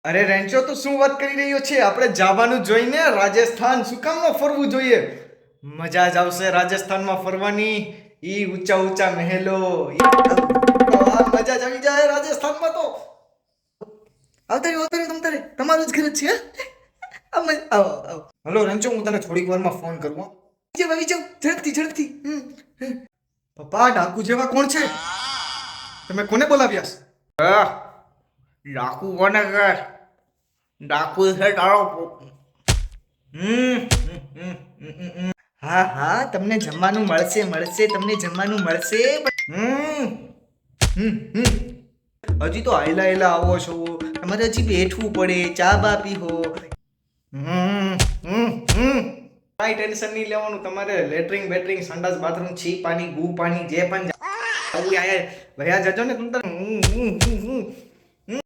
અરે રેન્ચો તો શું વાત કરી રહ્યો છે? આપણે જવાનું જોઈને રાજસ્થાન શું કામ ન ફરવું જોઈએ? મજા જ આવશે રાજસ્થાનમાં ફરવાની. ઈ ઊંચા ઊંચા મહેલો, મજા જ આવી જાય રાજસ્થાનમાં તો. આવતા તમ તારે તમારું જ ઘર છે. આવો આવો. હલો રેન્ચો, હું તને થોડીક વારમાં ફોન કરું. આવી જાવ ઝડપથી ઝડપથી. પપ્પા, ડાકુ જેવા કોણ છે? તમે કોને બોલાવ્યા? ડાકુ કોને કહે? ડાકુ છે તારો હા હા, તમને જમવાનું મળશે તમને જમવાનું મળશે. હજી તો આયલા આયલા આવો છો, તમારે હજી બેઠવું પડે, ચા બા પીવો. કાંઈ ટેન્શન નહીં લેવાનું. તમારે લેટરિંગ બેટરિંગ સંડાસ બાથરૂમ છી પાણી ગુ પાણી જે પણ ભયા જજો ને તમે.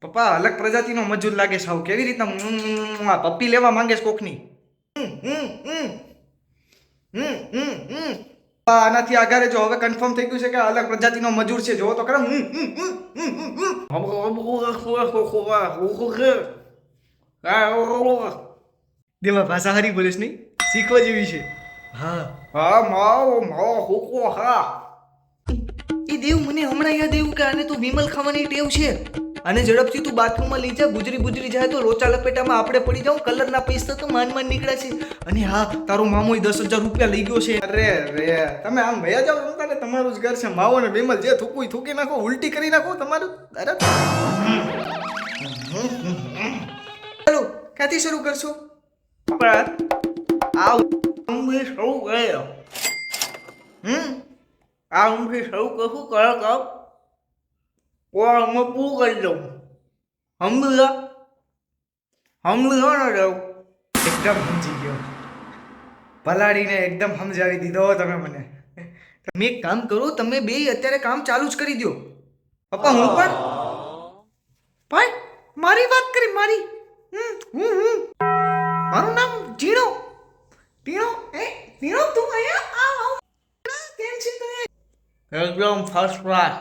પપ્પા અલગ પ્રજાતિનો મજૂર લાગે સાવ. કેવી રીતના પપ્પી લેવા માંગે છે કોકની. આનાથી આગળ જો હવે કન્ફર્મ થઈ ગયું છે કે અલગ પ્રજાતિનો મજૂર છે. જો તો ખરા. દેવા ભાષા હારી બોલીશ નહીં, શીખવા જેવી છે. હા માવો માવો હુકો હા. એ દેવ મને હમણાં યાદ આવ્યું કે આને તો વિમલ ખાવાની ટેવ છે. અને ઝડપથી તું બાથરૂમમાં લઈ જા. ગુજરી જાય તો લોચા લપેટામાં આપણે પડી જાવ. કલરના પૈસા તો માંડ નીકળ્યા છે. અને હા, તારો મામો 10,000 રૂપિયા લઈ ગયો છે. અરે રે, તમે આમ ભયા જાવ. તમને તમારું જ ઘર છે. માવો ને વિમલ જે થૂકી નાખો, ઉલટી કરી નાખો તમારું. અરે ચાલો, ક્યાંથી શરૂ કરશો? આ ઊંઘી શરૂ કર્યો. આ ઊંઘી શરૂ કશું કરો કહો હું પૂરું કરી દઉં. સમજી ને રહું. એકદમ સમજી ગયો. પલાડીને એકદમ સમજાવી દીધો તમે મને. તમે એક કામ કરો, તમે બે અત્યારે કામ ચાલુ જ કરી દો. પપ્પા હું પણ મારી વાત કરી મારી. મારું નામ ટીણો. ટીણો તું અહીંયા આવ. કેમ છે તને? એકદમ ફર્સ્ટ ક્લાસ,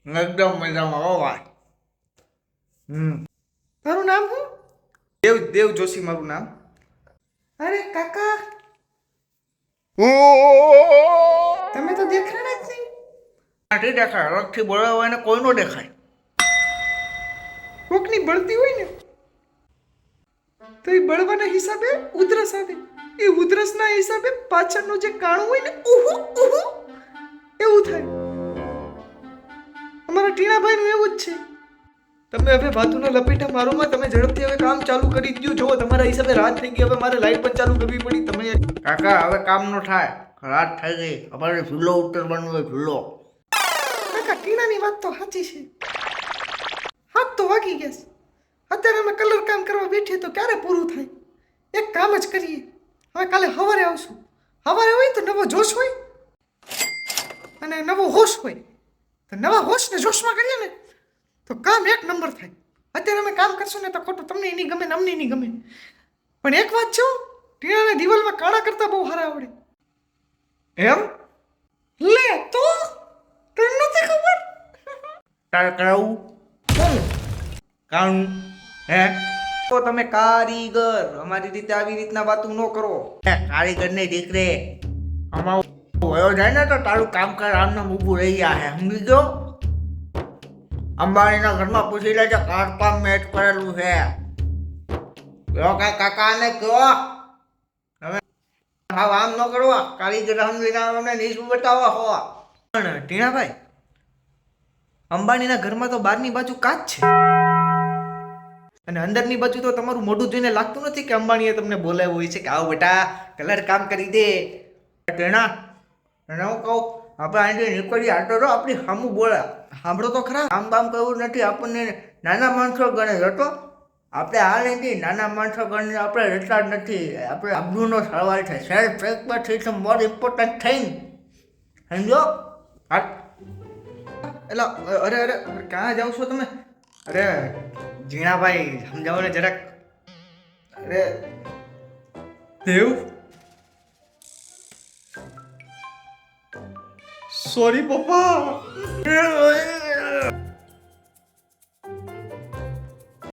એકદમ મજામાં હોવા. તારું નામ શું? દેવ જોશી મારું નામ. અરે કાકા, તમે તો દેખાણા જ નહીં. નથી દેખાય. અલગથી બોલાવવા એને કોઈ નો દેખાય. કોકની બળતી હોય ને તો એ બળવાના હિસાબે ઉધરસ આવે. એ ઉધરસના હિસાબે પાછળનું જે કાણું હોય ને એવું થાય. અમારા ટીણાભાઈનું એવું જ છે. તમે હવે વાતુના લપેટા મારોમાં. તમે ઝડપથી હવે કામ ચાલુ કરી દો. જો તમારા હિસાબે રાત થઈ ગઈ. હવે મારે લાઈટ પણ ચાલુ કરવી પડી. તમે કાકા હવે કામ નો થાય. રાત થઈ ગઈ. અમારે ઝૂલો ઉતરવાનું હોય. ઝૂલો. કાકા, ટીણાની વાત તો સાચી છે. હાથ તો વાગી ગયા છે. અત્યારે અમે કલર કામ કરવા બેઠીએ તો ક્યારે પૂરું થાય? એક કામ જ કરીએ. હવે કાલે સવારે આવશું. સવારે હોય તો નવો જોશ હોય અને નવો હોશ હોય. તો નવા હોશ ને જોશમાં કરીએ ને તો કામ એક નંબર થાય. અત્યારે અમે કામ કરશું ને તો ખોટું તમને નહીં ગમે ને અમને નહીં ગમે. પણ એક વાત છે, ટીણાને દિવાલમાં કાણા કરતા બહુ સારા આવડે. એમ લે તો તને નથી ખબર? તારે કરાવું કામ હે? તો તમે કારીગર. અમારી રીતે આવી રીતના વાતું ન કરો. કારીગરની દીકરી આમાં વયો જાય ને તો તારું કામકાજ આમને ઊભું રહી ગયા હે. સમજી ગયો? અંબાણીના ઘરમાં પૂછી લેજે કામ મેચ કરેલું છે. એવો કઈ કાકાને કહો તમે આમ ન કરો. કારીગર સમજીને અમને નીચું બતાવો હો. પણ ટીણાભાઈ, અંબાણીના ઘરમાં તો બહારની બાજુ કાચ છે અને અંદરની બાજુ તો તમારું મોઢું જોઈને લાગતું નથી કે અંબાણીએ તમને બોલાવ્યું હોય છે કે આવો બેટા કલર કામ કરી દે. ટેણા એને હું કહું આપણે અહીંથી નીકળી આટો તો આપણી સામું બોલા. સાંભળો તો ખરા. કામ બામ કરવું નથી. આપણને નાના માણસો ગણે હતો. આપણે હાલ નથી નાના માણસો ગણીને આપણે રહેતા જ નથી. આપણે આબરૂનો સવાલ છે. Self respect is more important thing. સમજો? એટલે અરે ક્યાં જાઓ છો તમે? અરે જીણાભાઈ, સમજાવો ને જરાક. અરે દેવ, સોરી પપ્પા.